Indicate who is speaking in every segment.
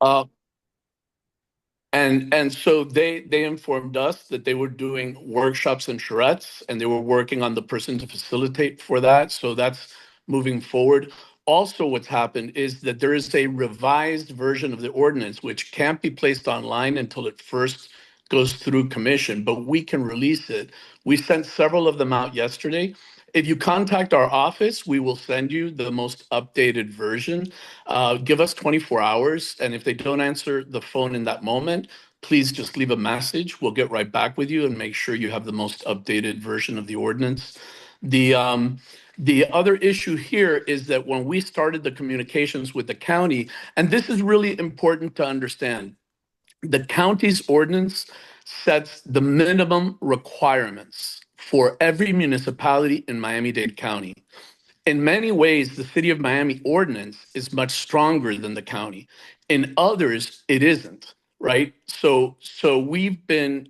Speaker 1: Uh, and so they informed us that they were doing workshops in charrettes and they were working on the person to facilitate for that. So that's moving forward. Also, what's happened is that there is a revised version of the ordinance which can't be placed online until it first goes through commission, but we can release it. We sent several of them out yesterday. If you contact our office, we will send you the most updated version. Give us 24 hours, and if they don't answer the phone in that moment, please just leave a message. We'll get right back with you and make sure you have the most updated version of the ordinance. The other issue here is that when we started the communications with the county, and this is really important to understand, the county's ordinance sets the minimum requirements for every municipality in Miami-Dade County. In many ways, the city of Miami ordinance is much stronger than the county. In others, it isn't, right? So we've been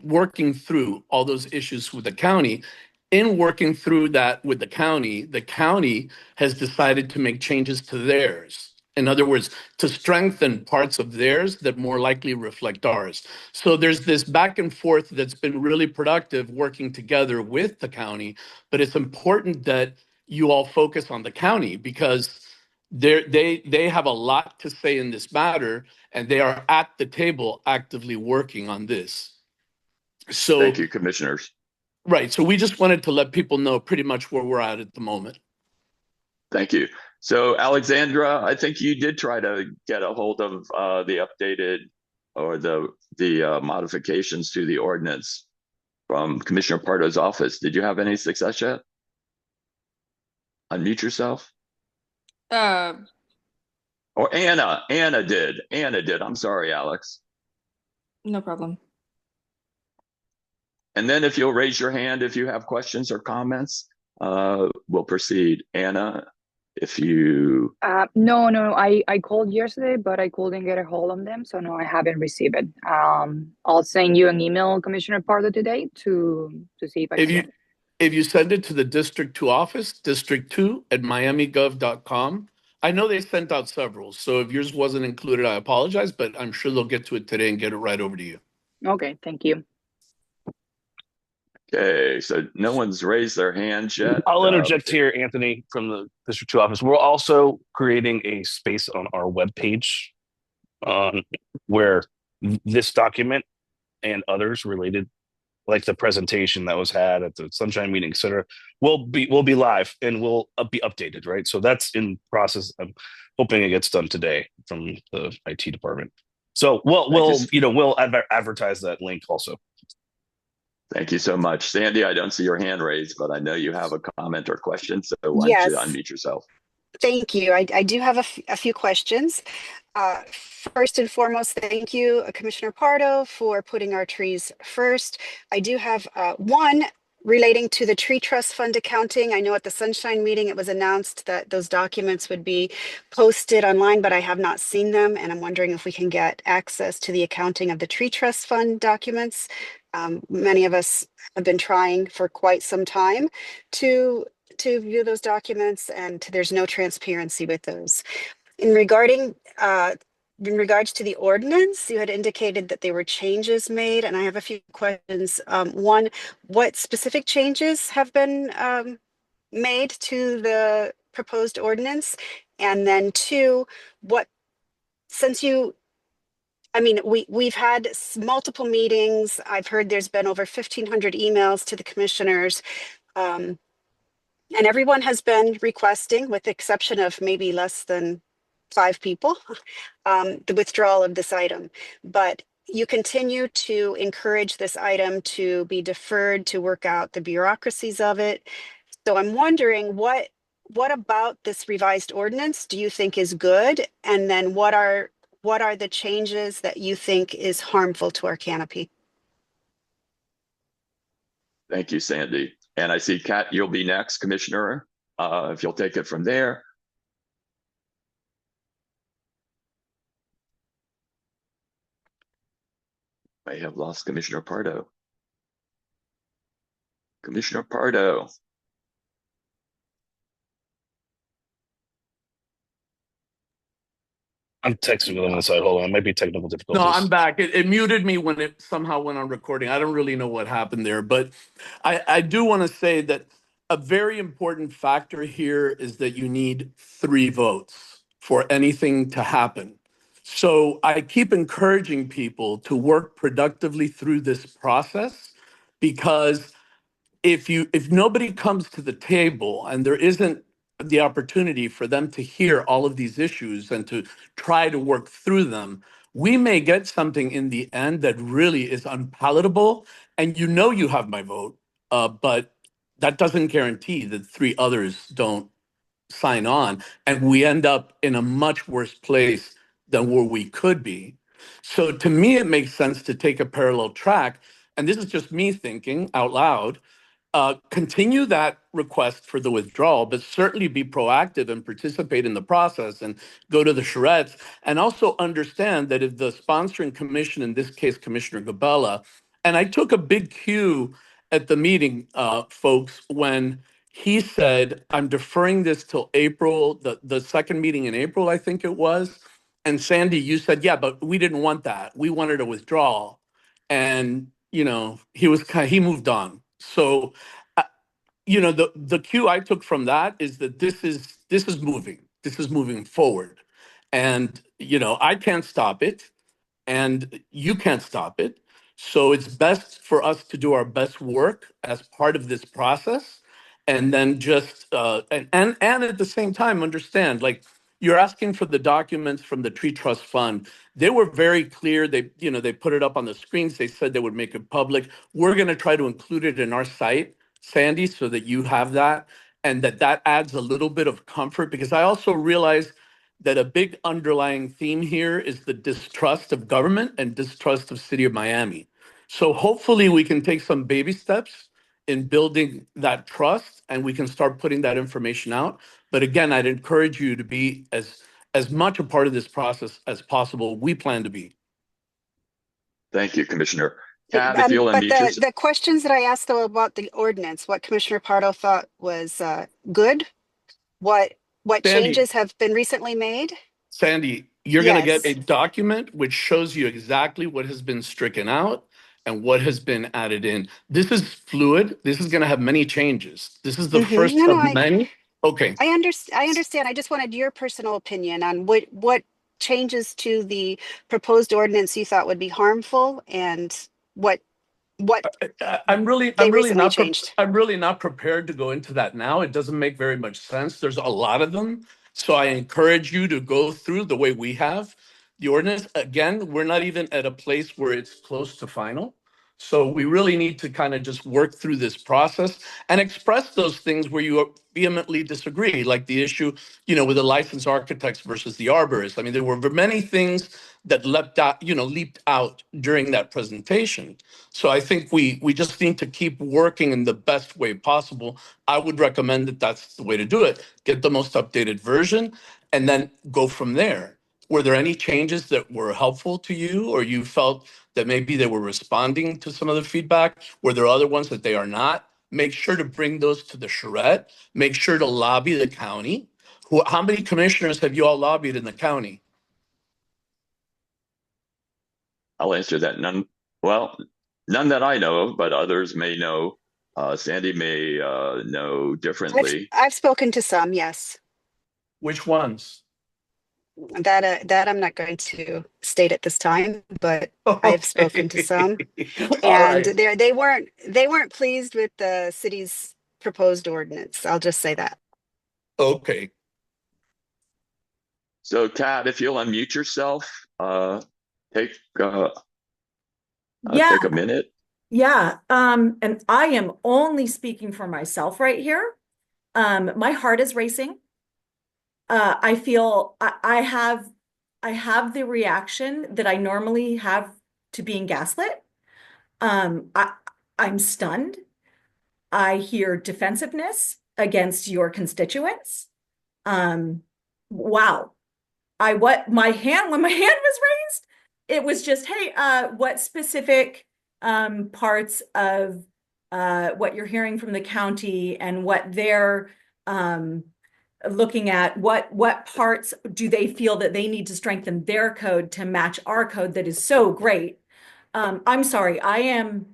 Speaker 1: working through all those issues with the county. In working through that with the county has decided to make changes to theirs. In other words, to strengthen parts of theirs that more likely reflect ours. So there's this back and forth that's been really productive working together with the county, but it's important that you all focus on the county because they have a lot to say in this matter, and they are at the table actively working on this.
Speaker 2: Thank
Speaker 1: So,
Speaker 2: you, commissioners.
Speaker 1: right. So we just wanted to let people know pretty much where we're at the moment.
Speaker 2: Thank you. So, Alexandra, I think you did try to get a hold of the updated or the modifications to the ordinance from Commissioner Pardo's office. Did you have any success yet? Unmute yourself.
Speaker 3: Uh,
Speaker 2: Or Anna. Anna did. Anna did. I'm sorry, Alex.
Speaker 3: no problem.
Speaker 2: And then if you'll raise your hand if you have questions or comments, we'll proceed. Anna, if you
Speaker 4: No, I called yesterday, but I couldn't get a hold of them, so no, I haven't received it. I'll send you an email, Commissioner Pardo, today to see if I
Speaker 1: If
Speaker 4: can
Speaker 1: you
Speaker 4: get it.
Speaker 1: if you send it to the District 2 office, district2 at miamigov.com, I know they sent out several. So if yours wasn't included, I apologize, but I'm sure they'll get to it today and get it right over to you.
Speaker 4: Okay, thank you.
Speaker 2: okay, so no one's raised their hands yet.
Speaker 5: I'll interject here, Anthony, from the District 2 office. We're also creating a space on our webpage where this document and others related, like the presentation that was had at the Sunshine meeting, et cetera, will be live and will be updated, right? So that's in process. I'm hoping it gets done today from the IT department. So we'll advertise that link also.
Speaker 2: Thank you so much. Sandy, I don't see your hand raised, but I know you have a comment or question. So why don't you
Speaker 6: Yes,
Speaker 2: unmute yourself?
Speaker 6: thank you. I do have a few questions. First and foremost, thank you, Commissioner Pardo, for putting our trees first. I do have one relating to the tree trust fund accounting. I know at the Sunshine meeting, it was announced that those documents would be posted online, but I have not seen them. And I'm wondering if we can get access to the accounting of the tree trust fund documents. Many of us have been trying for quite some time to view those documents, and there's no transparency with those. In regarding in regards to the ordinance, you had indicated that there were changes made, and I have a few questions. One, what specific changes have been made to the proposed ordinance? And then two, what, since you, I mean, we've had multiple meetings. I've heard there's been over 1,500 emails to the commissioners. And everyone has been requesting, with the exception of maybe less than 5 people, the withdrawal of this item. But you continue to encourage this item to be deferred to work out the bureaucracies of it. So I'm wondering what about this revised ordinance do you think is good? And then what are the changes that you think is harmful to our canopy?
Speaker 2: Thank you, Sandy. And I see Kat, you'll be next, Commissioner, if you'll take it from there. I have lost Commissioner Pardo. Commissioner Pardo.
Speaker 5: I'm texting with them on the side. Hold on, it might be technical
Speaker 1: No,
Speaker 5: difficulties.
Speaker 1: I'm back. It muted me when it somehow went on recording. I don't really know what happened there, but I do want to say that a very important factor here is that you need 3 votes for anything to happen. So I keep encouraging people to work productively through this process because if nobody comes to the table and there isn't the opportunity for them to hear all of these issues and to try to work through them, we may get something in the end that really is unpalatable. And you have my vote, but that doesn't guarantee that 3 others don't sign on, and we end up in a much worse place than where we could be. So to me, it makes sense to take a parallel track. And this is just me thinking out loud, continue that request for the withdrawal, but certainly be proactive and participate in the process and go to the charrettes. And also understand that if the sponsoring commission, in this case, Commissioner Gabella, and I took a big cue at the meeting, folks, when he said, I'm deferring this till April, the second meeting in April, I think it was. And Sandy, you said, yeah, but we didn't want that. We wanted a withdrawal. And, he moved on. So the cue I took from that is that this is moving forward, and I can't stop it, and you can't stop it. So it's best for us to do our best work as part of this process, and then just and at the same time understand, like, you're asking for the documents from the tree trust fund. They were very clear. They put it up on the screens. They said they would make it public. We're going to try to include it in our site, Sandy, so that you have that, and that adds a little bit of comfort, because I also realize that a big underlying theme here is the distrust of government and distrust of City of Miami. So hopefully we can take some baby steps in building that trust, and we can start putting that information out. But again, I'd encourage you to be as much a part of this process as possible. We plan to be.
Speaker 2: Thank you, Commissioner. Kat, if you'll
Speaker 6: But
Speaker 2: unmute yourself.
Speaker 6: the questions that I asked though about the ordinance, what Commissioner Pardo thought was good, what
Speaker 1: Sandy,
Speaker 6: changes have been recently made?
Speaker 1: Sandy, you're going to get
Speaker 6: Yes.
Speaker 1: a document which shows you exactly what has been stricken out and what has been added in. This is fluid. This is going to have many changes. This is the first
Speaker 6: No,
Speaker 1: of many. Okay.
Speaker 6: I understand. I just wanted your personal opinion on what changes to the proposed ordinance you thought would be harmful and what
Speaker 1: I'm really
Speaker 6: recently changed.
Speaker 1: I'm really not prepared to go into that now. It doesn't make very much sense. There's a lot of them. So I encourage you to go through the way we have the ordinance. Again, we're not even at a place where it's close to final. So we really need to kind of just work through this process and express those things where you vehemently disagree, like the issue, with the licensed architects versus the arborists. I mean, there were many things that leaped out during that presentation. So I think we just need to keep working in the best way possible. I would recommend that that's the way to do it. Get the most updated version and then go from there. Were there any changes that were helpful to you, or you felt that maybe they were responding to some of the feedback? Were there other ones that they are not? Make sure to bring those to the charrette. Make sure to lobby the county. How many commissioners have you all lobbied in the county?
Speaker 2: I'll answer that. None. Well, none that I know of, but others may know. Sandy may know differently.
Speaker 6: I've spoken to some, yes.
Speaker 1: Which ones?
Speaker 6: That I'm not going to state at this time, but I've spoken to some,
Speaker 1: All
Speaker 6: and
Speaker 1: right.
Speaker 6: they weren't pleased with the city's proposed ordinance. I'll just say that.
Speaker 1: Okay.
Speaker 2: So, Kat, if you'll unmute yourself, take
Speaker 7: Yeah,
Speaker 2: take a minute.
Speaker 7: yeah. And I am only speaking for myself right here. My heart is racing. I feel I have the reaction that I normally have to being gaslit. I'm stunned. I hear defensiveness against your constituents. Wow. When my hand was raised, it was just, hey, what specific parts of what you're hearing from the county and what their looking at what parts do they feel that they need to strengthen their code to match our code that is so great. I'm sorry, I am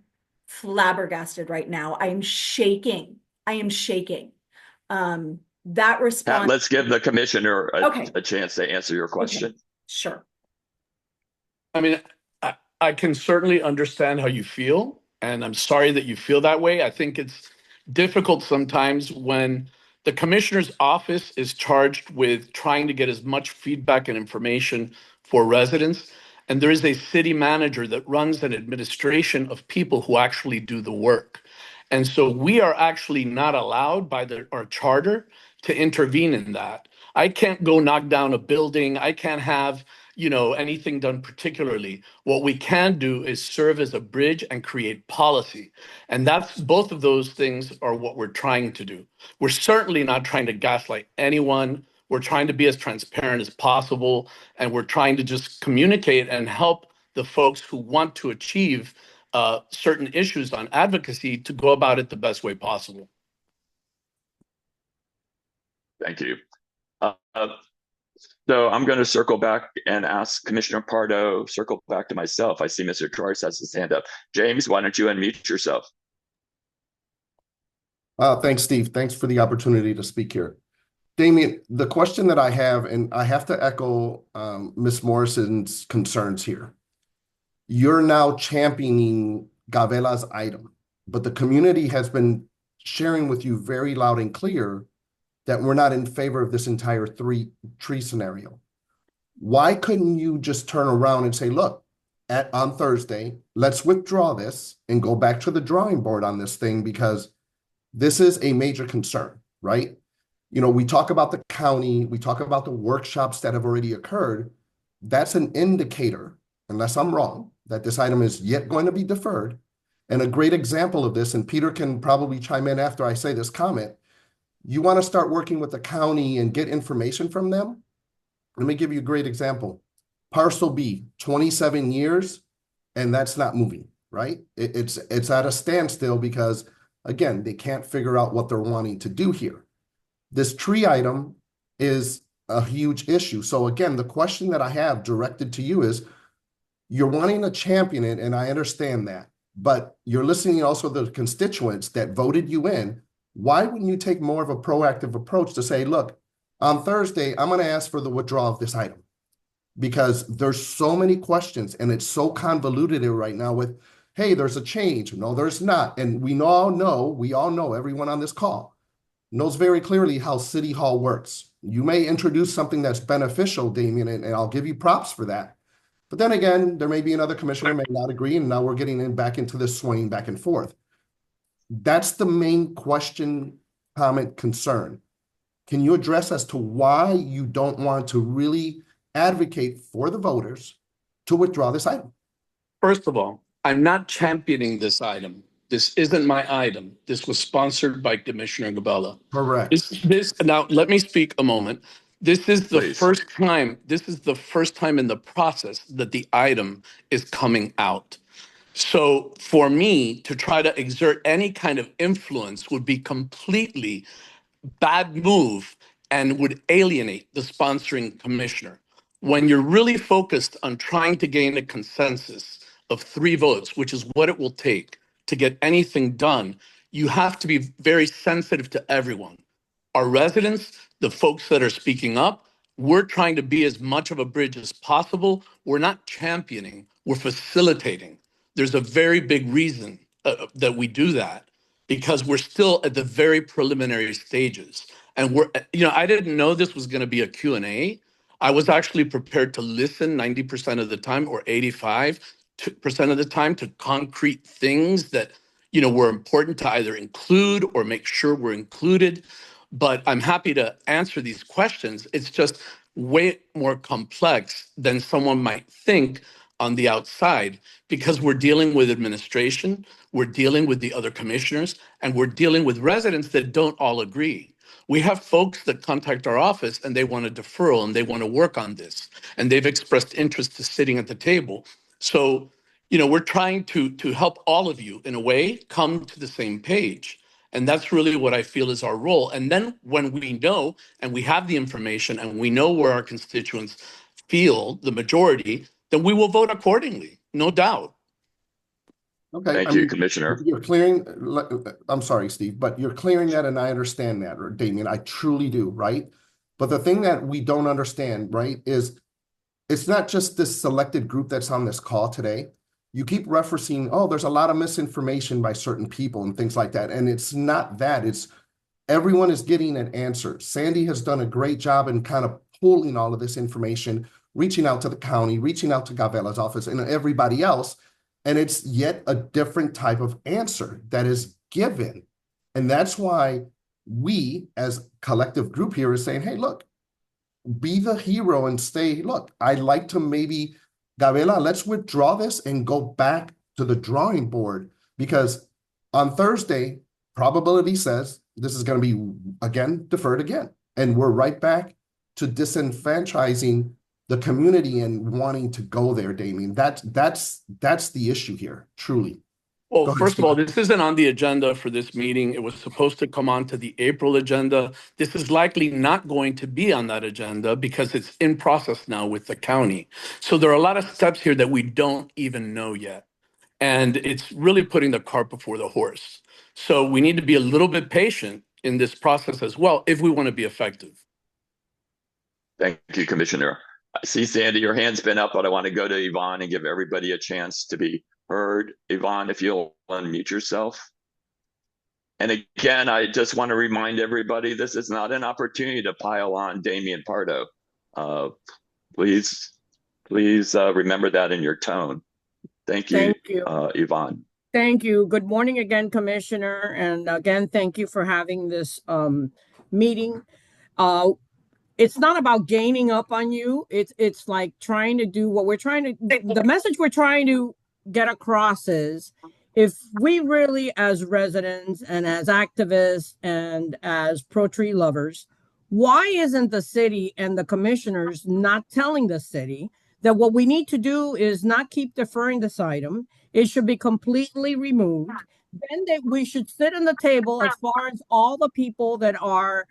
Speaker 7: flabbergasted right now. I am shaking. That
Speaker 2: Pat,
Speaker 7: response.
Speaker 2: let's give the commissioner
Speaker 7: Okay.
Speaker 2: a chance to answer your question.
Speaker 7: Okay. Sure.
Speaker 1: I mean, I can certainly understand how you feel, and I'm sorry that you feel that way. I think it's difficult sometimes when the commissioner's office is charged with trying to get as much feedback and information for residents, and there is a city manager that runs an administration of people who actually do the work. And so we are actually not allowed by our charter to intervene in that. I can't go knock down a building. I can't have, anything done particularly. What we can do is serve as a bridge and create policy. And that's both of those things are what we're trying to do. We're certainly not trying to gaslight anyone. We're trying to be as transparent as possible. And we're trying to just communicate and help the folks who want to achieve certain issues on advocacy to go about it the best way possible.
Speaker 2: Thank you. So I'm going to circle back and ask Commissioner Pardo, circle back to myself. I see Mr. Torres has his hand up. James, why don't you unmute yourself?
Speaker 8: Thanks, Steve. Thanks for the opportunity to speak here. Damien, the question that I have, and I have to echo Ms. Morrison's concerns here. You're now championing Gavela's item, but the community has been sharing with you very loud and clear that we're not in favor of this entire tree scenario. Why couldn't you just turn around and say, look, on Thursday, let's withdraw this and go back to the drawing board on this thing, because this is a major concern, right? We talk about the county, we talk about the workshops that have already occurred. That's an indicator, unless I'm wrong, that this item is yet going to be deferred. And a great example of this, and Peter can probably chime in after I say this comment, you want to start working with the county and get information from them? Let me give you a great example. Parcel B, 27 years, and that's not moving, right? It's at a standstill because, again, they can't figure out what they're wanting to do here. This tree item is a huge issue. So again, the question that I have directed to you is, you're wanting to champion it, and I understand that, but you're listening also to the constituents that voted you in. Why wouldn't you take more of a proactive approach to say, look, on Thursday, I'm going to ask for the withdrawal of this item? Because there's so many questions, and it's so convoluted right now with, hey, there's a change. No, there's not. And we all know, everyone on this call knows very clearly how City Hall works. You may introduce something that's beneficial, Damien, and I'll give you props for that. But then again, there may be another commissioner may not agree, and now we're getting back into this swaying back and forth. That's the main question, comment, concern. Can you address as to why you don't want to really advocate for the voters to withdraw this item?
Speaker 1: First of all, I'm not championing this item. This isn't my item. This was sponsored by Commissioner Gabella.
Speaker 8: Correct.
Speaker 1: Now, let me speak a moment. This is the
Speaker 2: Please.
Speaker 1: first time. This is the first time in the process that the item is coming out. So for me to try to exert any kind of influence would be completely bad move and would alienate the sponsoring commissioner. When you're really focused on trying to gain a consensus of 3 votes, which is what it will take to get anything done, you have to be very sensitive to everyone. Our residents, the folks that are speaking up, we're trying to be as much of a bridge as possible. We're not championing, we're facilitating. There's a very big reason that we do that, because we're still at the very preliminary stages. And I didn't know this was going to be a Q&A. I was actually prepared to listen 90% of the time, or 85% of the time, to concrete things that, were important to either include or make sure were included. But I'm happy to answer these questions. It's just way more complex than someone might think on the outside, because we're dealing with administration, we're dealing with the other commissioners, and we're dealing with residents that don't all agree. We have folks that contact our office and they want a deferral and they want to work on this, and they've expressed interest to sitting at the table. So, we're trying to help all of you in a way come to the same page. And that's really what I feel is our role. And then when we know and we have the information and we know where our constituents feel the majority, then we will vote accordingly, no doubt.
Speaker 8: Okay,
Speaker 2: Thank you, Commissioner.
Speaker 8: you're clearing, I'm sorry, Steve, but you're clearing that and I understand that, or Damien, I truly do, right? But the thing that we don't understand, right, is it's not just this selected group that's on this call today. You keep referencing, oh, there's a lot of misinformation by certain people and things like that. And it's not that, it's everyone is getting an answer. Sandy has done a great job in kind of pulling all of this information, reaching out to the county, reaching out to Gabella's office and everybody else. And it's yet a different type of answer that is given. And that's why we as collective group here is saying, hey, look, be the hero and say, look, I'd like to maybe, Gabela, let's withdraw this and go back to the drawing board, because on Thursday, probability says this is going to be, again, deferred again. And we're right back to disenfranchising the community and wanting to go there, Damien. That's the issue here, truly.
Speaker 1: Well,
Speaker 8: Go ahead,
Speaker 1: first of
Speaker 8: Steve.
Speaker 1: all, this isn't on the agenda for this meeting. It was supposed to come on to the April agenda. This is likely not going to be on that agenda because it's in process now with the county. So there are a lot of steps here that we don't even know yet. And it's really putting the cart before the horse. So we need to be a little bit patient in this process as well if we want to be effective.
Speaker 2: Thank you, Commissioner. I see, Sandy, your hand's been up, but I want to go to Yvonne and give everybody a chance to be heard. Yvonne, if you'll unmute yourself. And again, I just want to remind everybody, this is not an opportunity to pile on Damien Pardo. Please remember that in your tone. Thank you,
Speaker 9: Thank you.
Speaker 2: Yvonne.
Speaker 9: Thank you. Good morning again, Commissioner. And again, thank you for having this meeting. It's not about gaining up on you. It's like trying to do what we're trying to, the message we're trying to get across is, if we really as residents and as activists and as pro-tree lovers, why isn't the city and the commissioners not telling the city that what we need to do is not keep deferring this item? It should be completely removed. Then we should sit on the table as far as all the people that are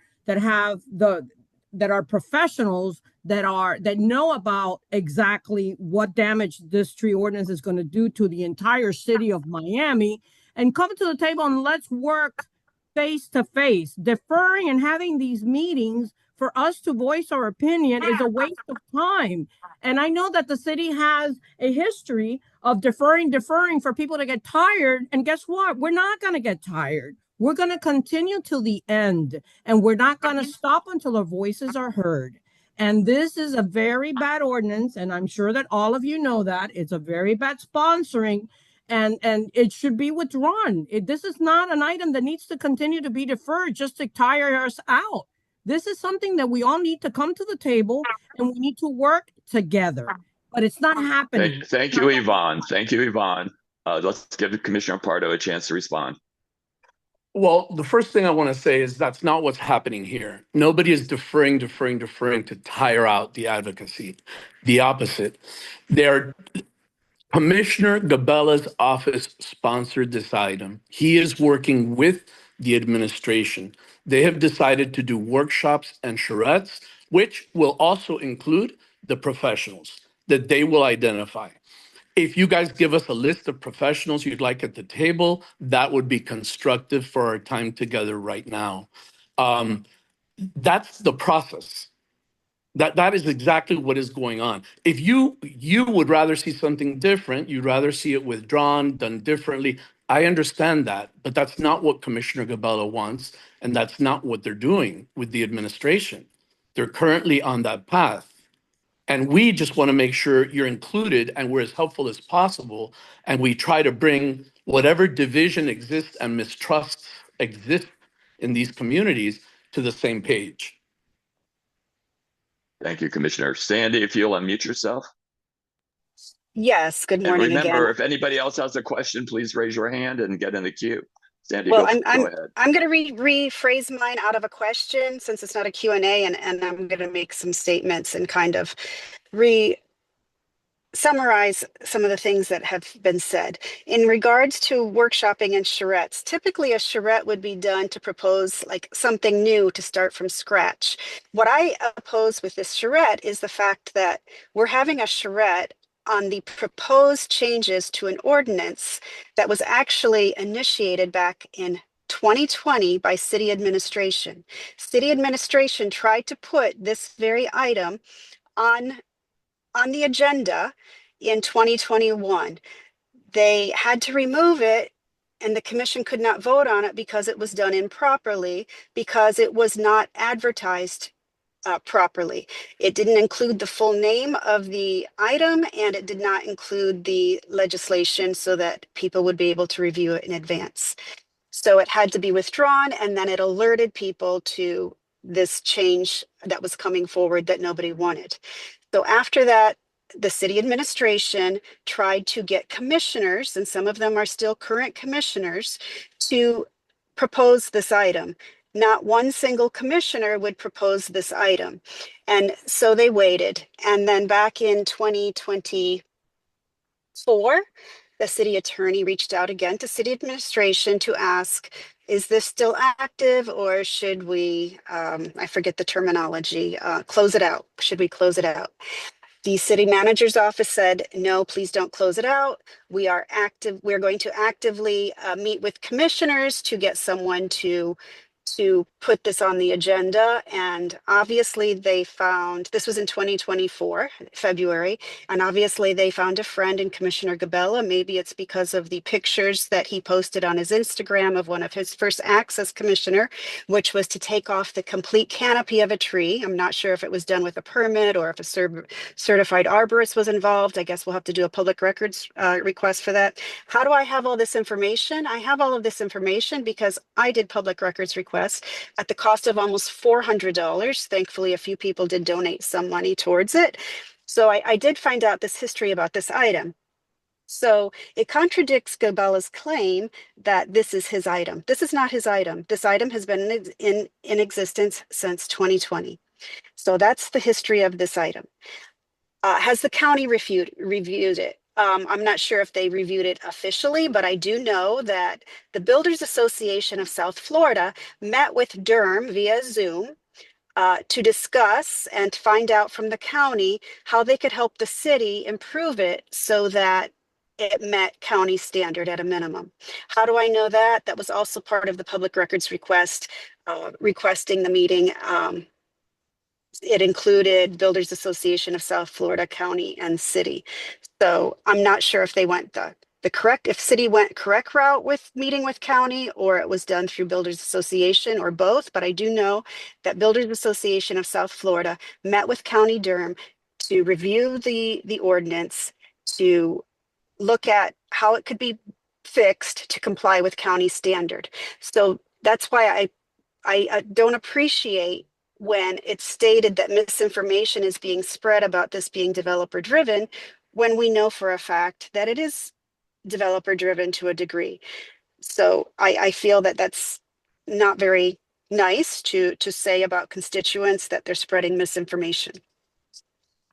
Speaker 9: professionals that know about exactly what damage this tree ordinance is going to do to the entire city of Miami, and come to the table and let's work face to face. Deferring and having these meetings for us to voice our opinion is a waste of time. And I know that the city has a history of deferring for people to get tired. And guess what? We're not going to get tired. We're going to continue till the end, and we're not going to stop until our voices are heard. And this is a very bad ordinance, and I'm sure that all of you know that. It's a very bad sponsoring, and it should be withdrawn. This is not an item that needs to continue to be deferred just to tire us out. This is something that we all need to come to the table, and we need to work together. But it's not happening.
Speaker 2: Thank you, Yvonne. Thank you, Yvonne. Let's give Commissioner Pardo a chance to respond.
Speaker 1: Well, the first thing I want to say is that's not what's happening here. Nobody is deferring to tire out the advocacy. The opposite. Commissioner Gabella's office sponsored this item. He is working with the administration. They have decided to do workshops and charrettes, which will also include the professionals that they will identify. If you guys give us a list of professionals you'd like at the table, that would be constructive for our time together right now. That's the process. That is exactly what is going on. If you would rather see something different, you'd rather see it withdrawn, done differently. I understand that, but that's not what Commissioner Gabella wants, and that's not what they're doing with the administration. They're currently on that path. And we just want to make sure you're included and we're as helpful as possible. And we try to bring whatever division exists and mistrust exists in these communities to the same page.
Speaker 2: Thank you, Commissioner. Sandy, if you'll unmute yourself.
Speaker 6: Yes, good morning
Speaker 2: and remember,
Speaker 6: again.
Speaker 2: if anybody else has a question, please raise your hand and get in the queue. Sandy,
Speaker 6: Well,
Speaker 2: go ahead.
Speaker 6: I'm going to rephrase mine out of a question, since it's not a Q&A, and I'm going to make some statements and kind of summarize some of the things that have been said. In regards to workshopping and charrettes, typically a charrette would be done to propose like something new to start from scratch. What I oppose with this charrette is the fact that we're having a charrette on the proposed changes to an ordinance that was actually initiated back in 2020 by city administration. City administration tried to put this very item on the agenda in 2021. They had to remove it, and the commission could not vote on it because it was done improperly, because it was not advertised properly. It didn't include the full name of the item, and it did not include the legislation so that people would be able to review it in advance. So it had to be withdrawn, and then it alerted people to this change that was coming forward that nobody wanted. So after that, the city administration tried to get commissioners, and some of them are still current commissioners, to propose this item. Not one single commissioner would propose this item. And so they waited. And then back in 2024, the city attorney reached out again to city administration to ask, is this still active, or should we, I forget the terminology, close it out? Should we close it out? The city manager's office said, no, please don't close it out. We are active. We're going to actively meet with commissioners to get someone to put this on the agenda. And obviously they found, this was in 2024, February, and obviously they found a friend in Commissioner Gabella. Maybe it's because of the pictures that he posted on his Instagram of one of his first acts as commissioner, which was to take off the complete canopy of a tree. I'm not sure if it was done with a permit or if a certified arborist was involved. I guess we'll have to do a public records request for that. How do I have all this information? I have all of this information because I did public records requests at the cost of almost $400. Thankfully, a few people did donate some money towards it. So I did find out this history about this item. So it contradicts Gabella's claim that this is his item. This is not his item. This item has been in existence since 2020. So that's the history of this item. Has the county reviewed it? I'm not sure if they reviewed it officially, but I do know that the Builders Association of South Florida met with Durham via Zoom to discuss and find out from the county how they could help the city improve it so that it met county standard at a minimum. How do I know that? That was also part of the public records request, requesting the meeting. It included Builders Association of South Florida County and City. So I'm not sure if they went the correct, if city went correct route with meeting with county, or it was done through Builders Association, or both. But I do know that Builders Association of South Florida met with County Durham to review the ordinance, to look at how it could be fixed to comply with county standard. So that's why I don't appreciate when it's stated that misinformation is being spread about this being developer driven, when we know for a fact that it is developer driven to a degree. So I feel that that's not very nice to say about constituents that they're spreading misinformation.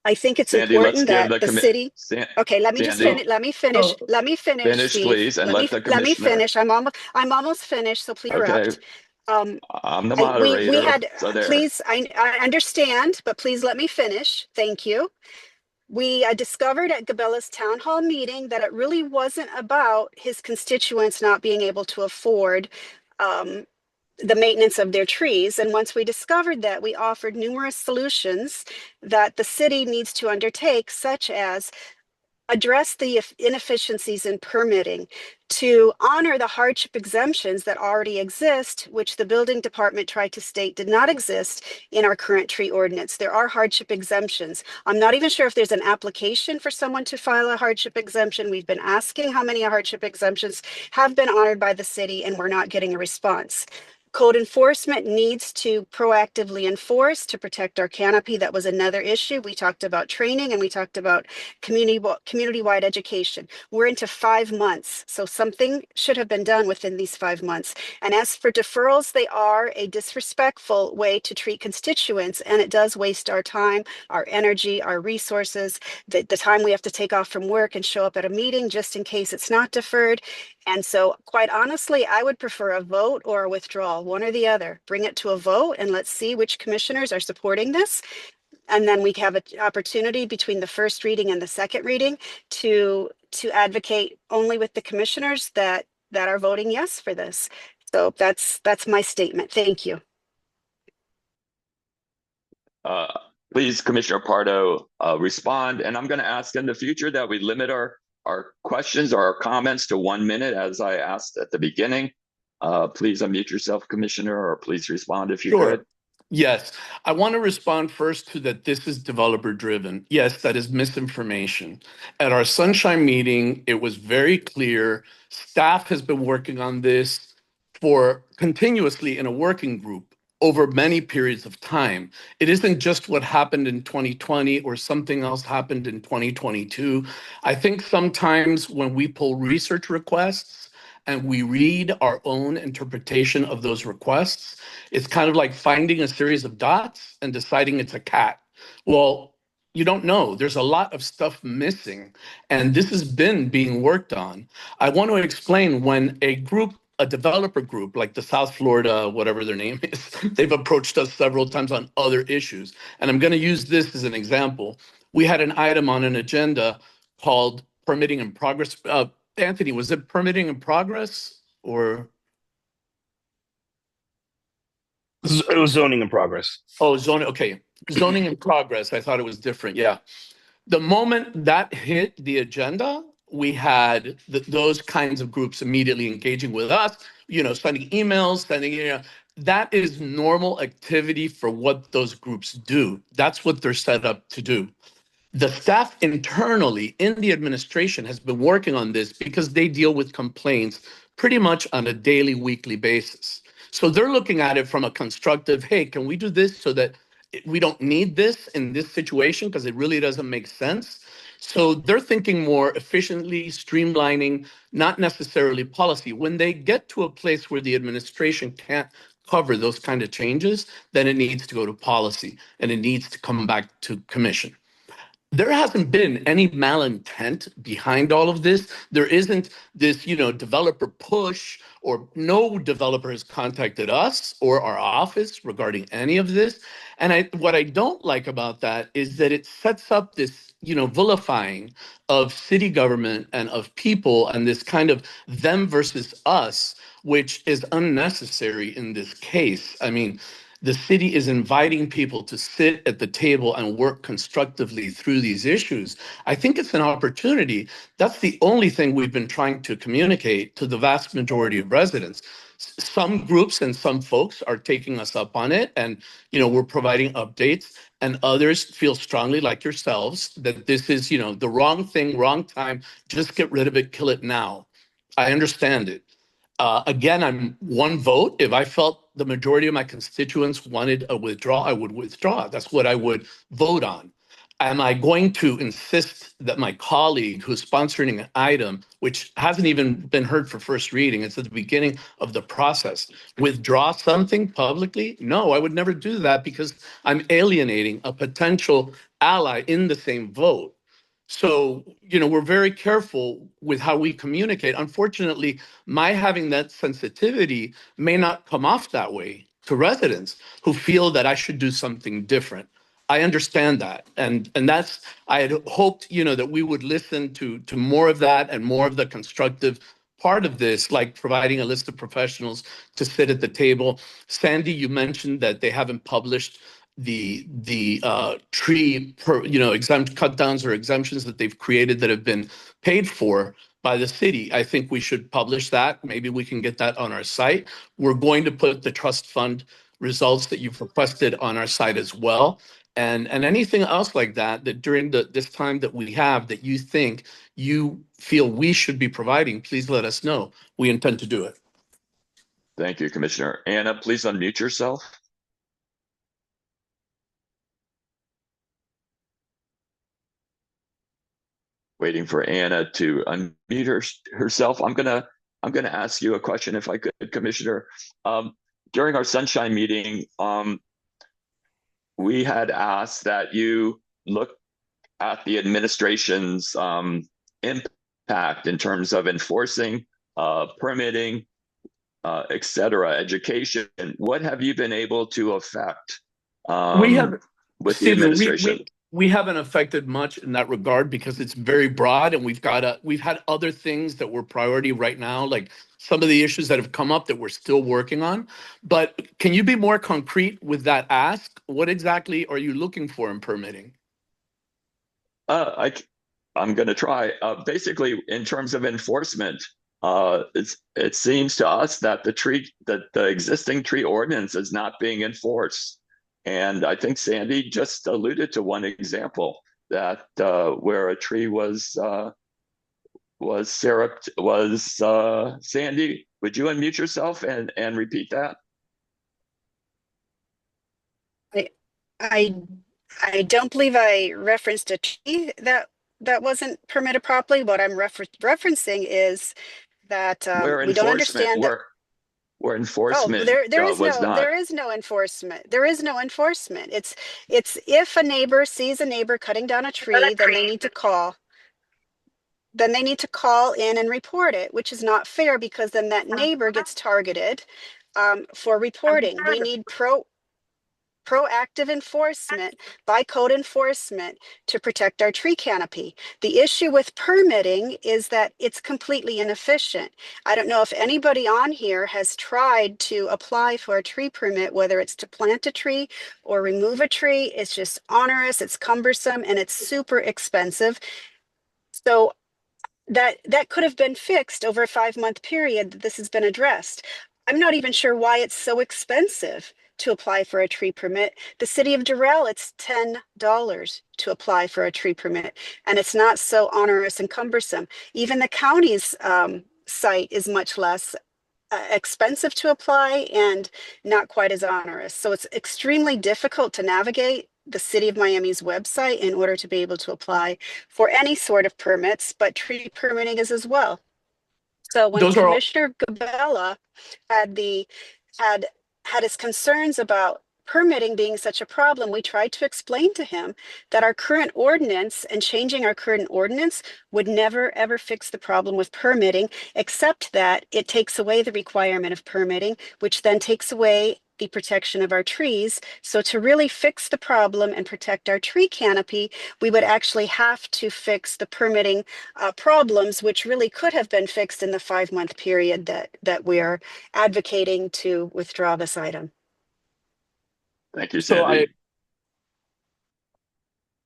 Speaker 6: I think it's
Speaker 2: Sandy, let's
Speaker 6: important
Speaker 2: give
Speaker 6: that the city. Okay, let me just
Speaker 2: Sandy.
Speaker 6: finish. Let me finish.
Speaker 9: Oh.
Speaker 6: Let me finish.
Speaker 2: Finish,
Speaker 6: Steve.
Speaker 2: please, and let the
Speaker 6: Let me
Speaker 2: commissioner.
Speaker 6: finish. I'm almost finished. So please
Speaker 2: Okay.
Speaker 6: interrupt.
Speaker 2: I'm the moderator.
Speaker 6: We had,
Speaker 2: so there.
Speaker 6: please, I understand, but please let me finish. Thank you. We discovered at Gabella's town hall meeting that it really wasn't about his constituents not being able to afford the maintenance of their trees. And once we discovered that, we offered numerous solutions that the city needs to undertake, such as address the inefficiencies in permitting, to honor the hardship exemptions that already exist, which the building department tried to state did not exist in our current tree ordinance. There are hardship exemptions. I'm not even sure if there's an application for someone to file a hardship exemption. We've been asking how many hardship exemptions have been honored by the city, and we're not getting a response. Code enforcement needs to proactively enforce to protect our canopy. That was another issue. We talked about training and we talked about community-wide education. We're into 5 months, so something should have been done within these 5 months. And as for deferrals, they are a disrespectful way to treat constituents, and it does waste our time, our energy, our resources, the time we have to take off from work and show up at a meeting just in case it's not deferred. And so, quite honestly, I would prefer a vote or a withdrawal, one or the other. Bring it to a vote and let's see which commissioners are supporting this. And then we have an opportunity between the first reading and the second reading to advocate only with the commissioners that are voting yes for this. So that's my statement. Thank you.
Speaker 2: Please, Commissioner Pardo, respond. And I'm going to ask in the future that we limit our questions or our comments to 1 minute, as I asked at the beginning. Please unmute yourself, Commissioner, or please respond if you could.
Speaker 1: Yes, I want to respond first to that this is developer driven. Yes, that is misinformation. At our Sunshine meeting, it was very clear. Staff has been working on this for continuously in a working group over many periods of time. It isn't just what happened in 2020 or something else happened in 2022. I think sometimes when we pull research requests and we read our own interpretation of those requests, it's kind of like finding a series of dots and deciding it's a cat. Well, you don't know. There's a lot of stuff missing, and this has been being worked on. I want to explain when a developer group like the South Florida, whatever their name is, they've approached us several times on other issues. And I'm going to use this as an example. We had an item on an agenda called permitting in progress. Anthony, was it permitting in progress or?
Speaker 5: It was zoning in progress.
Speaker 1: Oh, zoning. Okay. Zoning in progress. I thought it was different. Yeah. The moment that hit the agenda, we had those kinds of groups immediately engaging with us, sending emails, that is normal activity for what those groups do. That's what they're set up to do. The staff internally in the administration has been working on this because they deal with complaints pretty much on a daily, weekly basis. So they're looking at it from a constructive, hey, can we do this so that we don't need this in this situation because it really doesn't make sense? So they're thinking more efficiently, streamlining, not necessarily policy. When they get to a place where the administration can't cover those kind of changes, then it needs to go to policy and it needs to come back to commission. There hasn't been any malintent behind all of this. There isn't this, developer push, or no developer has contacted us or our office regarding any of this. And what I don't like about that is that it sets up this, vilifying of city government and of people and this kind of them versus us, which is unnecessary in this case. I mean, the city is inviting people to sit at the table and work constructively through these issues. I think it's an opportunity. That's the only thing we've been trying to communicate to the vast majority of residents. Some groups and some folks are taking us up on it, and we're providing updates, and others feel strongly, like yourselves, that this is the wrong thing, wrong time. Just get rid of it, kill it now. I understand it. Again, I'm one vote. If I felt the majority of my constituents wanted a withdrawal, I would withdraw. That's what I would vote on. Am I going to insist that my colleague who's sponsoring an item, which hasn't even been heard for first reading, it's at the beginning of the process, withdraw something publicly? No, I would never do that because I'm alienating a potential ally in the same vote. So, we're very careful with how we communicate. Unfortunately, my having that sensitivity may not come off that way to residents who feel that I should do something different. I understand that. And that's, I had hoped, that we would listen to more of that and more of the constructive part of this, like providing a list of professionals to sit at the table. Sandy, you mentioned that they haven't published the tree exempt cut downs or exemptions that they've created that have been paid for by the city. I think we should publish that. Maybe we can get that on our site. We're going to put the trust fund results that you've requested on our site as well. And anything else like that during this time that we have that you think you feel we should be providing, please let us know. We intend to do it.
Speaker 2: Thank you, Commissioner. Anna, please unmute yourself. Waiting for Anna to unmute herself. I'm gonna ask you a question, if I could, Commissioner. During our sunshine meeting, we had asked that you look at the administration's impact in terms of enforcing, permitting, et cetera, education. What have you been able to affect
Speaker 1: We have,
Speaker 2: with the
Speaker 1: Stephen,
Speaker 2: administration?
Speaker 1: we haven't affected much in that regard because it's very broad, and we've had other things that were priority right now, like some of the issues that have come up that we're still working on. But can you be more concrete with that ask? What exactly are you looking for in permitting?
Speaker 2: I'm going to try. Basically, in terms of enforcement, it seems to us that the existing tree ordinance is not being enforced. And I think Sandy just alluded to one example that where a tree was Sandy, would you unmute yourself and repeat that?
Speaker 6: I don't believe I referenced a tree that wasn't permitted properly. What I'm referencing is that
Speaker 2: Where
Speaker 6: we don't
Speaker 2: enforcement,
Speaker 6: understand that.
Speaker 2: where
Speaker 6: Oh,
Speaker 2: enforcement was not.
Speaker 6: there is no enforcement. There is no enforcement. It's if a neighbor sees a neighbor cutting down a tree, then they need to call. Then they need to call in and report it, which is not fair because then that neighbor gets targeted for reporting. We need proactive enforcement by code enforcement to protect our tree canopy. The issue with permitting is that it's completely inefficient. I don't know if anybody on here has tried to apply for a tree permit, whether it's to plant a tree or remove a tree. It's just onerous, it's cumbersome, and it's super expensive. So that could have been fixed over a 5-month period that this has been addressed. I'm not even sure why it's so expensive to apply for a tree permit. The city of Durrell, it's $10 to apply for a tree permit, and it's not so onerous and cumbersome. Even the county's site is much less expensive to apply and not quite as onerous. So it's extremely difficult to navigate the City of Miami's website in order to be able to apply for any sort of permits, but tree permitting is as well. So when Commissioner Gabella had his concerns about permitting being such a problem, we tried to explain to him that our current ordinance and changing our current ordinance would never ever fix the problem with permitting, except that it takes away the requirement of permitting, which then takes away the protection of our trees. So to really fix the problem and protect our tree canopy, we would actually have to fix the permitting problems, which really could have been fixed in the 5-month period that we're advocating to withdraw this item.
Speaker 2: Thank you, Sandy.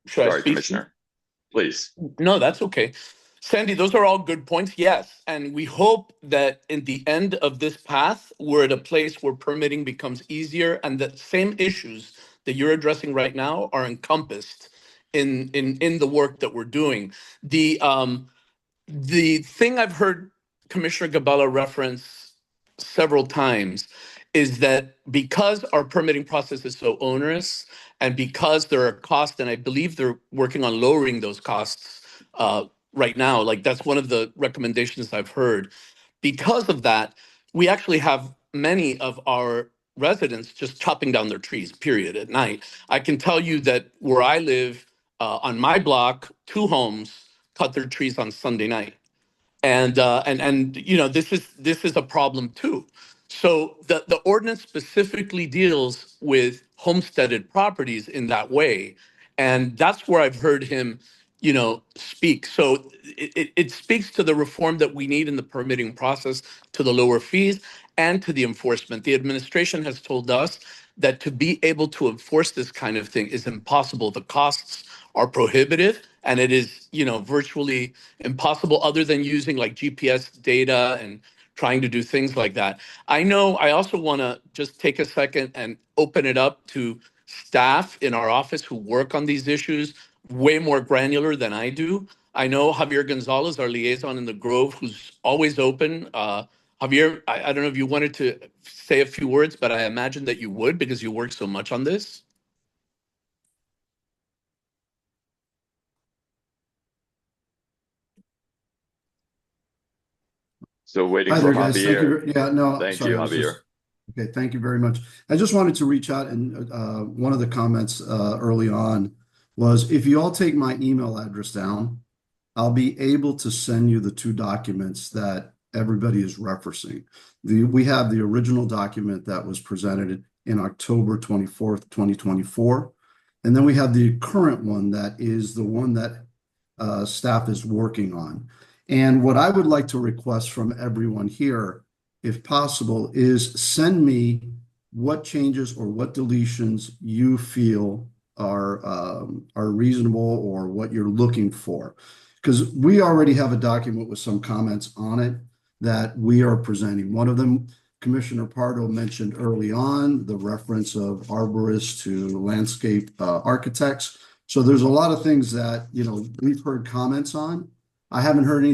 Speaker 1: Sorry,
Speaker 2: Commissioner. Please.
Speaker 1: No, that's okay. Sandy, those are all good points. Yes. And we hope that in the end of this path, we're at a place where permitting becomes easier and that same issues that you're addressing right now are encompassed in the work that we're doing. The thing I've heard Commissioner Gabella reference several times is that because our permitting process is so onerous and because there are costs, and I believe they're working on lowering those costs right now, like that's one of the recommendations I've heard. Because of that, we actually have many of our residents just chopping down their trees, period, at night. I can tell you that where I live, on my block, 2 homes cut their trees on Sunday night. And you know, this is a problem too. So the ordinance specifically deals with homesteaded properties in that way, and that's where I've heard him, you know, speak. So it speaks to the reform that we need in the permitting process, to the lower fees, and to the enforcement. The administration has told us that to be able to enforce this kind of thing is impossible. The costs are prohibitive, and it is, you know, virtually impossible other than using like GPS data and trying to do things like that. I know I also want to just take a second and open it up to staff in our office who work on these issues way more granular than I do. I know Javier Gonzalez, our liaison in the Grove, who's always open. Javier, I don't know if you wanted to say a few words, but I imagine that you would because you work so much on this.
Speaker 2: So waiting
Speaker 10: Hi
Speaker 2: for
Speaker 10: there, guys. Thank
Speaker 2: Javier.
Speaker 10: you. Yeah, no,
Speaker 2: Thank
Speaker 10: sorry,
Speaker 2: you,
Speaker 10: I was
Speaker 2: Javier.
Speaker 10: just okay. Thank you very much. I just wanted to reach out, and one of the comments early on was if you all take my email address down, I'll be able to send you the two documents that everybody is referencing. We have the original document that was presented in October 24th, 2024. And then we have the current one that is the one that staff is working on. And what I would like to request from everyone here, if possible, is send me what changes or what deletions you feel are reasonable or what you're looking for. Because we already have a document with some comments on it that we are presenting. One of them, Commissioner Pardo mentioned early on, the reference of arborists to landscape architects. So there's a lot of things that, you know, we've heard comments on. I haven't heard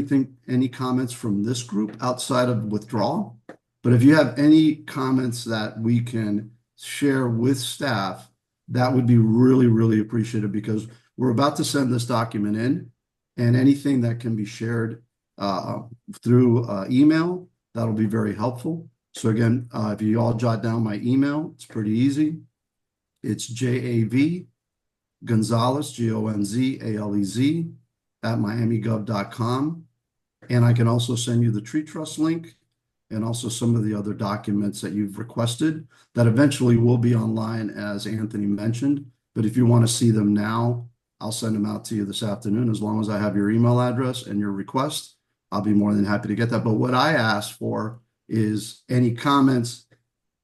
Speaker 10: any comments from this group outside of withdrawal. But if you have any comments that we can share with staff, that would be really, really appreciated because we're about to send this document in, and anything that can be shared through email, that'll be very helpful. So again, if you all jot down my email, it's pretty easy. It's JAV Gonzalez, GONZALEZ @miamigov.com. And I can also send you the tree trust link and also some of the other documents that you've requested that eventually will be online, as Anthony mentioned. But if you want to see them now, I'll send them out to you this afternoon. As long as I have your email address and your request, I'll be more than happy to get that. But what I ask for is any comments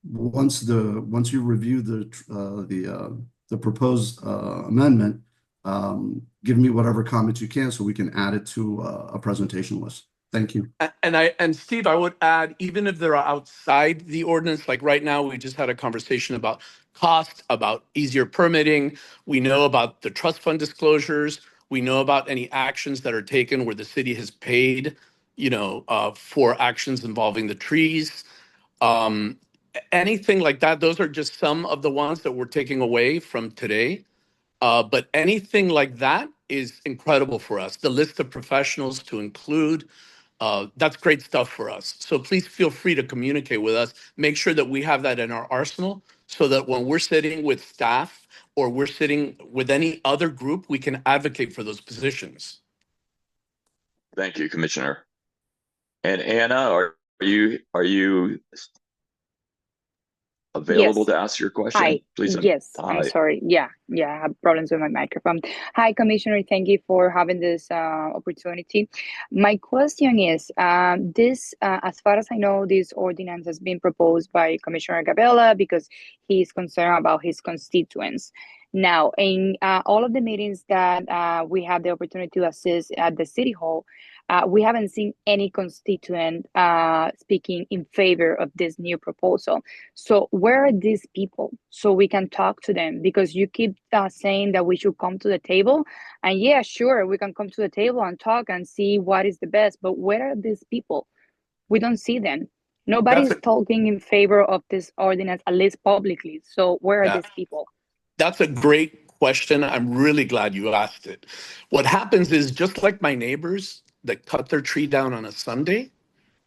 Speaker 10: once you review the proposed amendment. Give me whatever comments you can so we can add it to a presentation list. Thank you.
Speaker 1: And Steve, I would add, even if they're outside the ordinance, like right now, we just had a conversation about cost, about easier permitting. We know about the trust fund disclosures. We know about any actions that are taken where the city has paid, for actions involving the trees. Anything like that, those are just some of the ones that we're taking away from today. But anything like that is incredible for us. The list of professionals to include, that's great stuff for us. So please feel free to communicate with us. Make sure that we have that in our arsenal so that when we're sitting with staff or we're sitting with any other group, we can advocate for those positions.
Speaker 2: Thank you, Commissioner. And Anna, are you available
Speaker 4: Yes.
Speaker 2: to ask your question?
Speaker 4: Hi.
Speaker 2: Please.
Speaker 4: Yes,
Speaker 2: Hi.
Speaker 4: I'm sorry. Yeah, I have problems with my microphone. Hi, Commissioner. Thank you for having this opportunity. My question is, as far as I know, this ordinance has been proposed by Commissioner Gabella because he's concerned about his constituents. Now, in all of the meetings that we have the opportunity to assist at the City Hall, we haven't seen any constituent speaking in favor of this new proposal. So where are these people so we can talk to them? Because you keep saying that we should come to the table. And yeah, sure, we can come to the table and talk and see what is the best. But where are these people? We don't see them. Nobody's talking in favor of this ordinance, at least publicly. So where are these people?
Speaker 1: That's a great question. I'm really glad you asked it. What happens is, just like my neighbors that cut their tree down on a Sunday,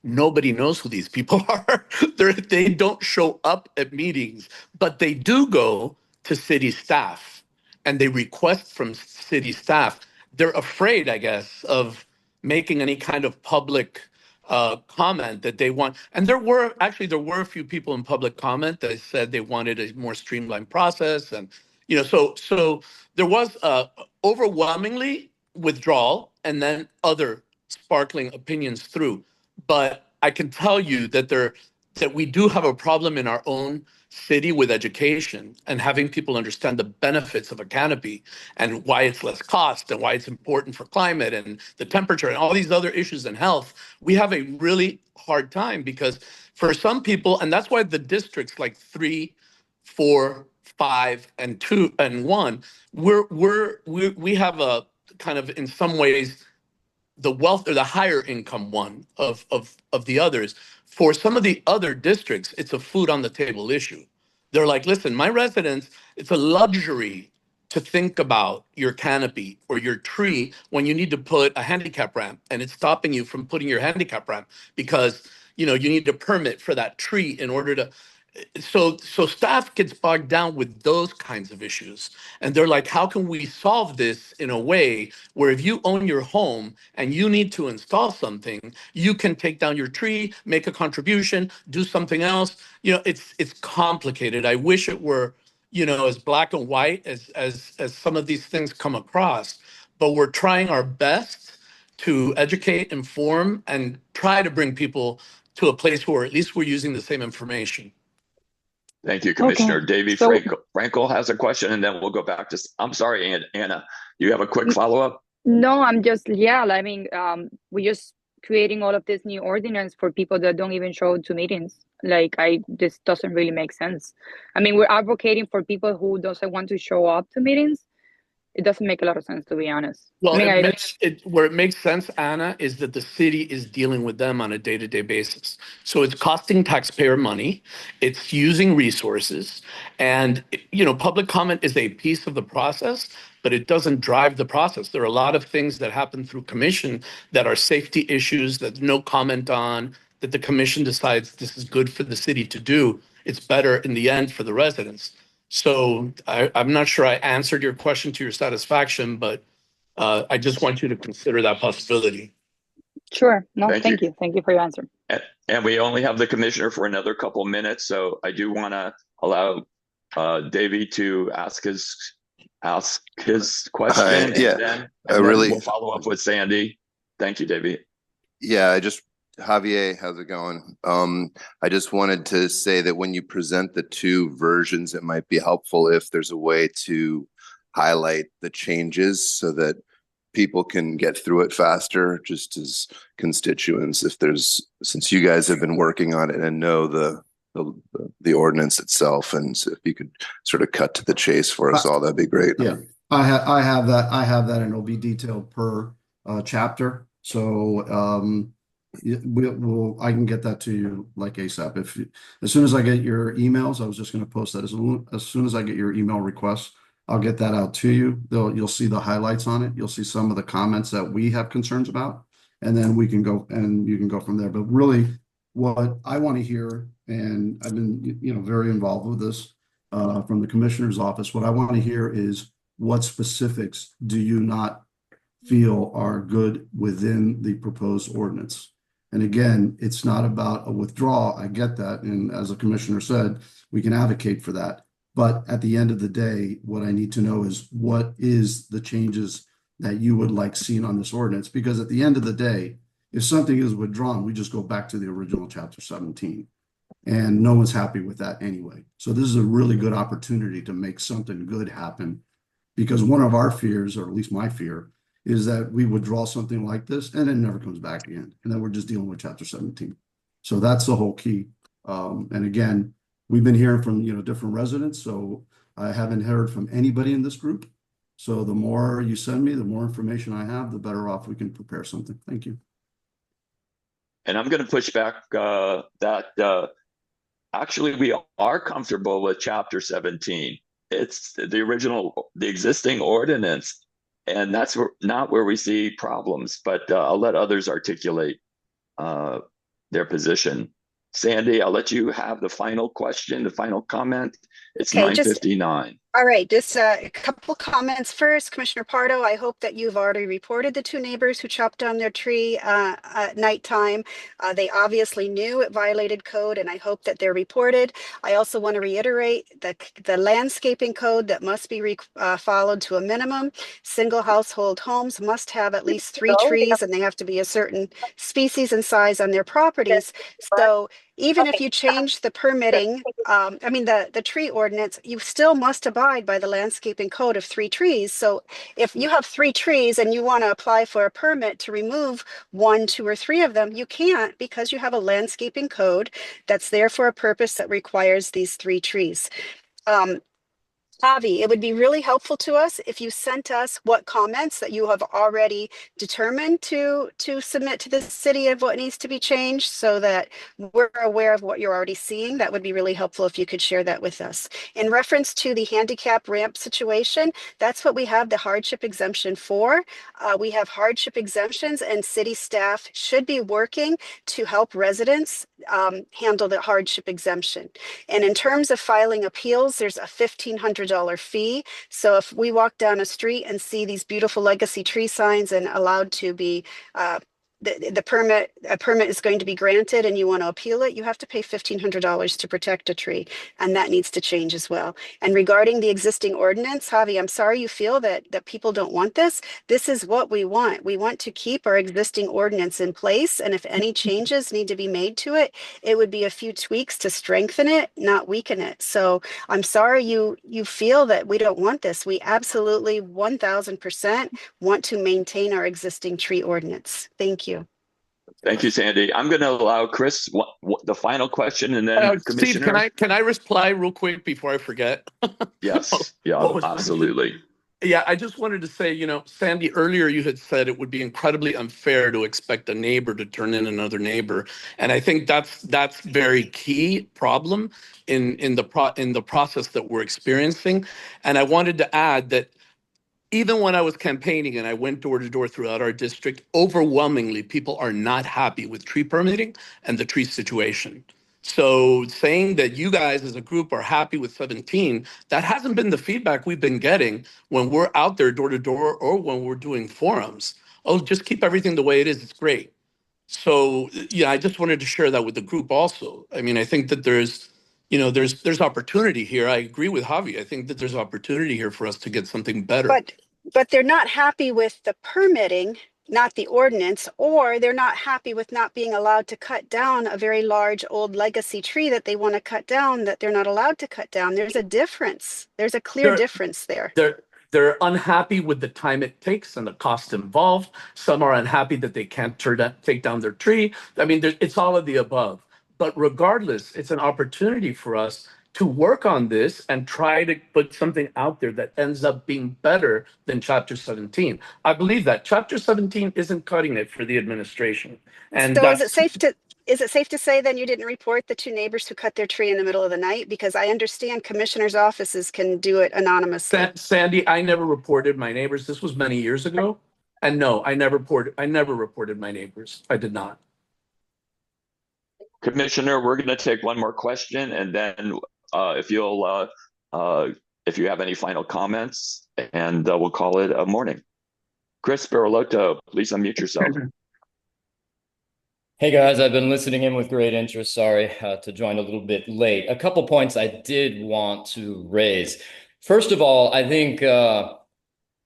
Speaker 1: nobody knows who these people are. They don't show up at meetings, but they do go to city staff and they request from city staff. They're afraid, I guess, of making any kind of public comment that they want. And there were a few people in public comment that said they wanted a more streamlined process. And, so there was overwhelmingly withdrawal and then other sparkling opinions through. But I can tell you that we do have a problem in our own city with education and having people understand the benefits of a canopy and why it's less cost and why it's important for climate and the temperature and all these other issues in health. We have a really hard time because for some people, and that's why the districts like 3, 4, 5, and 2 and 1, we have a kind of, in some ways, the wealth or the higher income one of the others. For some of the other districts, it's a food on the table issue. They're like, listen, my residents, it's a luxury to think about your canopy or your tree when you need to put a handicap ramp and it's stopping you from putting your handicap ramp because you need a permit for that tree in order to. So staff gets bogged down with those kinds of issues, and they're like, how can we solve this in a way where if you own your home and you need to install something, you can take down your tree, make a contribution, do something else. It's complicated. I wish it were as black and white as some of these things come across, but we're trying our best to educate, inform, and try to bring people to a place where at least we're using the same information.
Speaker 2: Thank you, Commissioner.
Speaker 4: Okay.
Speaker 2: Davey
Speaker 4: So-
Speaker 2: Frankel has a question, and then we'll go back to. I'm sorry, Anna. You have a quick follow-up?
Speaker 4: No, I'm just, we're just creating all of this new ordinance for people that don't even show to meetings. This doesn't really make sense. I mean, we're advocating for people who doesn't want to show up to meetings. It doesn't make a lot of sense, to be honest.
Speaker 1: Well,
Speaker 4: I mean,
Speaker 1: where it makes sense, Anna, is that the city is dealing with them on a day-to-day basis. So it's costing taxpayer money, it's using resources, and public comment is a piece of the process, but it doesn't drive the process. There are a lot of things that happen through commission that are safety issues that no comment on, that the commission decides this is good for the city to do. It's better in the end for the residents. So I'm not sure I answered your question to your satisfaction, but I just want you to consider that possibility.
Speaker 4: sure. No,
Speaker 2: Thank
Speaker 4: thank
Speaker 2: you.
Speaker 4: you. Thank you for your answer.
Speaker 2: And we only have the commissioner for another couple minutes, so I do want to allow Davey to ask his question.
Speaker 11: Yeah,
Speaker 2: and then we'll follow up with Sandy. Thank you, Davey.
Speaker 11: Yeah, Javier, how's it going? I just wanted to say that when you present the two versions, it might be helpful if there's a way to highlight the changes so that people can get through it faster, just as constituents. Since you guys have been working on it and know the ordinance itself, and so if you could sort of cut to the chase for us all, that'd be great.
Speaker 10: Yeah, I have that, and it'll be detailed per chapter. So I can get that to you like ASAP. As soon as I get your emails, I was just going to post that as soon as I get your email requests, I'll get that out to you. You'll see the highlights on it. You'll see some of the comments that we have concerns about, and then we can go and you can go from there. But really, what I want to hear, and I've been very involved with this from the commissioner's office. What I want to hear is what specifics do you not feel are good within the proposed ordinance? And again, it's not about a withdrawal. I get that. And as the commissioner said, we can advocate for that. But at the end of the day, what I need to know is what is the changes that you would like seen on this ordinance? Because at the end of the day, if something is withdrawn, we just go back to the original chapter 17. And no one's happy with that anyway. So this is a really good opportunity to make something good happen. Because one of our fears, or at least my fear, is that we withdraw something like this and it never comes back again. And then we're just dealing with chapter 17. So that's the whole key. And again, we've been hearing from, different residents. So I haven't heard from anybody in this group. So the more you send me, the more information I have, the better off we can prepare something. Thank you.
Speaker 2: And I'm going to push back that actually we are comfortable with chapter 17. It's the existing ordinance. And that's not where we see problems, but I'll let others articulate their position. Sandy, I'll let you have the final question, the final comment. It's
Speaker 6: Okay,
Speaker 2: 9:59.
Speaker 6: All right, just a couple comments first. Commissioner Pardo, I hope that you've already reported the two neighbors who chopped down their tree at nighttime. They obviously knew it violated code, and I hope that they're reported. I also want to reiterate the landscaping code that must be followed to a minimum. Single household homes must have at least 3 trees, and they have to be a certain species and size on their properties. So even if you change the permitting, the tree ordinance, you still must abide by the landscaping code of 3 trees. So if you have 3 trees and you want to apply for a permit to remove 1, 2, or 3 of them, you can't, because you have a landscaping code that's there for a purpose that requires these 3 trees. Javi, it would be really helpful to us if you sent us what comments that you have already determined to submit to the city of what needs to be changed so that we're aware of what you're already seeing. That would be really helpful if you could share that with us. In reference to the handicap ramp situation, that's what we have the hardship exemption for. We have hardship exemptions, and city staff should be working to help residents handle the hardship exemption. And in terms of filing appeals, there's a $1,500 fee. So if we walk down a street and see these beautiful legacy tree signs and allowed to be a permit is going to be granted and you want to appeal it, you have to pay $1,500 to protect a tree, and that needs to change as well. And regarding the existing ordinance, Javi, I'm sorry you feel that people don't want this. This is what we want. We want to keep our existing ordinance in place, and if any changes need to be made to it, it would be a few tweaks to strengthen it, not weaken it. So I'm sorry you feel that we don't want this. We absolutely 1000% want to maintain our existing tree ordinance. Thank you.
Speaker 2: Thank you, Sandy. I'm going to allow Chris the final question, and then
Speaker 1: Steve,
Speaker 2: Commissioner.
Speaker 1: can I reply real quick before I forget?
Speaker 2: Yes, yeah, absolutely.
Speaker 1: Yeah, I just wanted to say, Sandy, earlier you had said it would be incredibly unfair to expect a neighbor to turn in another neighbor, and I think that's very key problem in the process that we're experiencing. And I wanted to add that even when I was campaigning and I went door to door throughout our district, overwhelmingly people are not happy with tree permitting and the tree situation. So saying that you guys as a group are happy with 17, that hasn't been the feedback we've been getting when we're out there door to door or when we're doing forums. Oh, just keep everything the way it is. It's great. So yeah, I just wanted to share that with the group also. I mean, I think that there's opportunity here. I agree with Javi. I think that there's opportunity here for us to get something better.
Speaker 6: But they're not happy with the permitting, not the ordinance, or they're not happy with not being allowed to cut down a very large old legacy tree that they want to cut down that they're not allowed to cut down. There's a difference. There's a clear difference there.
Speaker 1: They're unhappy with the time it takes and the cost involved. Some are unhappy that they can't take down their tree. I mean, it's all of the above. But regardless, it's an opportunity for us to work on this and try to put something out there that ends up being better than Chapter 17. I believe that Chapter 17 isn't cutting it for the administration. And
Speaker 6: so is it safe to say then you didn't report the two neighbors who cut their tree in the middle of the night? Because I understand commissioners' offices can do it anonymously.
Speaker 1: Sandy, I never reported my neighbors. This was many years ago. And no, I never reported my neighbors. I did not.
Speaker 2: Commissioner, we're going to take one more question, and then if you have any final comments, and we'll call it a morning. Chris Barolotto, please unmute yourself.
Speaker 12: Hey guys, I've been listening in with great interest. Sorry to join a little bit late. A couple points I did want to raise. First of all, I think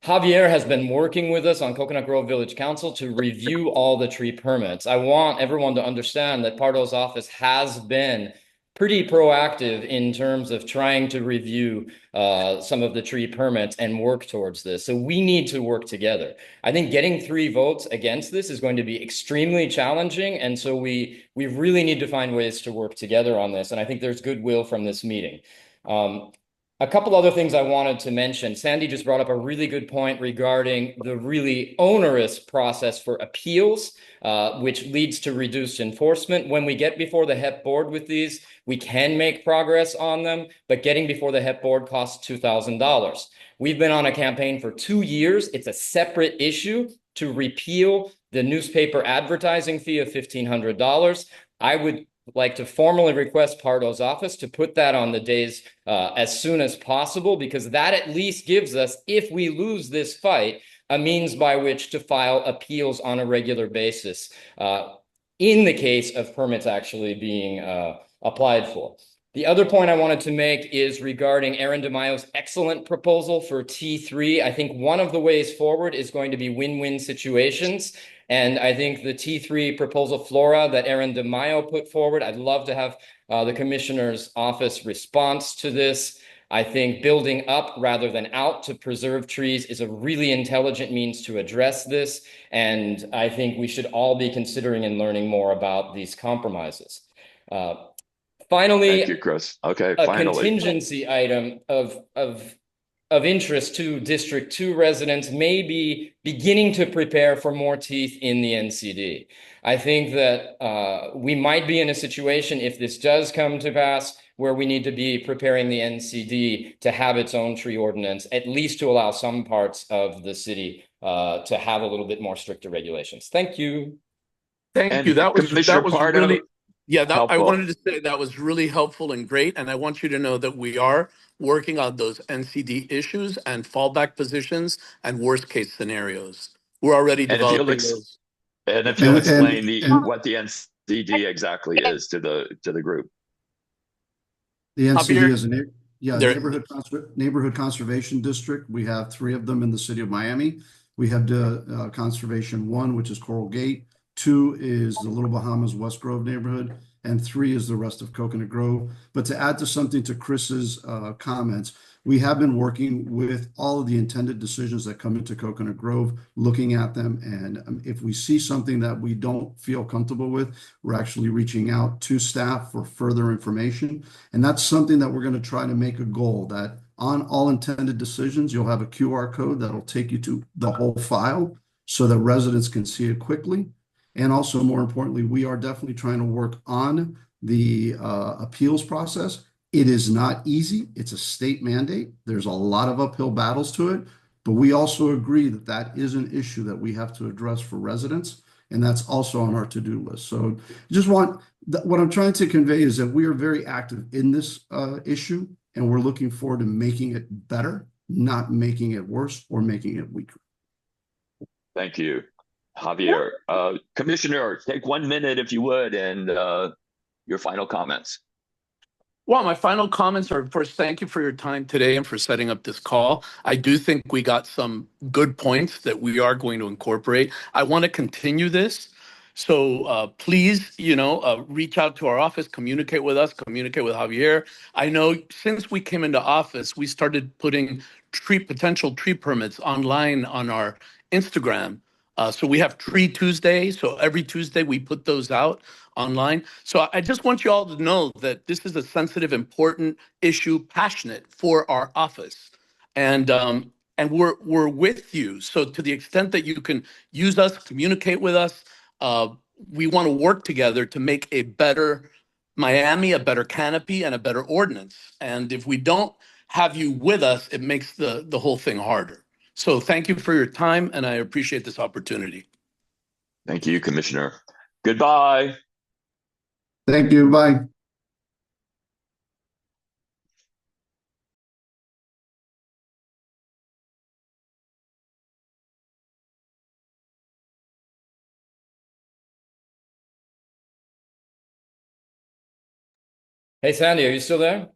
Speaker 12: Javier has been working with us on Coconut Grove Village Council to review all the tree permits. I want everyone to understand that Pardo's office has been pretty proactive in terms of trying to review some of the tree permits and work towards this. So we need to work together. I think getting 3 votes against this is going to be extremely challenging. And so we really need to find ways to work together on this. And I think there's goodwill from this meeting. A couple other things I wanted to mention. Sandy just brought up a really good point regarding the really onerous process for appeals, which leads to reduced enforcement. When we get before the HEP board with these, we can make progress on them, but getting before the HEP board costs $2,000. We've been on a campaign for 2 years. It's a separate issue to repeal the newspaper advertising fee of $1,500. I would like to formally request Pardo's office to put that on the days as soon as possible, because that at least gives us, if we lose this fight, a means by which to file appeals on a regular basis in the case of permits actually being applied for. The other point I wanted to make is regarding Aaron DeMaio's excellent proposal for T3. I think one of the ways forward is going to be win-win situations. And I think the T3 proposal flora that Aaron DeMaio put forward, I'd love to have the commissioner's office response to this. I think building up rather than out to preserve trees is a really intelligent means to address this. And I think we should all be considering and learning more about these compromises. Finally,
Speaker 2: thank you, Chris. Okay,
Speaker 12: a
Speaker 2: finally.
Speaker 12: contingency item of of interest to District 2 residents may be beginning to prepare for more teeth in the NCD. I think that we might be in a situation, if this does come to pass, where we need to be preparing the NCD to have its own tree ordinance, at least to allow some parts of the city to have a little bit more stricter regulations. Thank you.
Speaker 1: Thank
Speaker 2: And
Speaker 1: you. That
Speaker 2: Commissioner
Speaker 1: was
Speaker 2: Pardo,
Speaker 1: really, yeah, that I
Speaker 2: helpful.
Speaker 1: wanted to say that was really helpful and great. And I want you to know that we are working on those NCD issues and fallback positions and worst case scenarios. We're already
Speaker 2: And if you'll
Speaker 1: developing those.
Speaker 2: and if you'll explain
Speaker 10: and
Speaker 2: what the NCD exactly is to the group.
Speaker 10: the NCD
Speaker 1: Javier,
Speaker 10: is a
Speaker 1: there,
Speaker 10: neighborhood conservation district. We have 3 of them in the city of Miami. We have the conservation 1, which is Coral Gate. 2 is the Little Bahamas West Grove neighborhood, and 3 is the rest of Coconut Grove. But to add to something to Chris's comments, we have been working with all of the intended decisions that come into Coconut Grove, looking at them, and if we see something that we don't feel comfortable with, we're actually reaching out to staff for further information. And that's something that we're going to try to make a goal, that on all intended decisions, you'll have a QR code that'll take you to the whole file so that residents can see it quickly. And also, more importantly, we are definitely trying to work on the appeals process. It is not easy. It's a state mandate. There's a lot of uphill battles to it, but we also agree that that is an issue that we have to address for residents, and that's also on our to-do list. So just what I'm trying to convey is that we are very active in this issue, and we're looking forward to making it better, not making it worse or making it weaker.
Speaker 2: Thank you, Javier. Commissioner, take 1 minute if you would, and your final comments.
Speaker 1: well, my final comments are, first, thank you for your time today and for setting up this call. I do think we got some good points that we are going to incorporate. I want to continue this. So please, reach out to our office, communicate with us, communicate with Javier. I know since we came into office, we started putting potential tree permits online on our Instagram. So we have Tree Tuesday. So every Tuesday we put those out online. So I just want you all to know that this is a sensitive, important issue, passionate for our office, and we're with you. So to the extent that you can use us, communicate with us, we want to work together to make a better Miami, a better canopy, and a better ordinance. And if we don't have you with us, it makes the whole thing harder. So thank you for your time, and I appreciate this opportunity.
Speaker 2: Thank you, Commissioner. Goodbye.
Speaker 10: Thank you. Bye.
Speaker 12: Hey, Sandy, are you still there?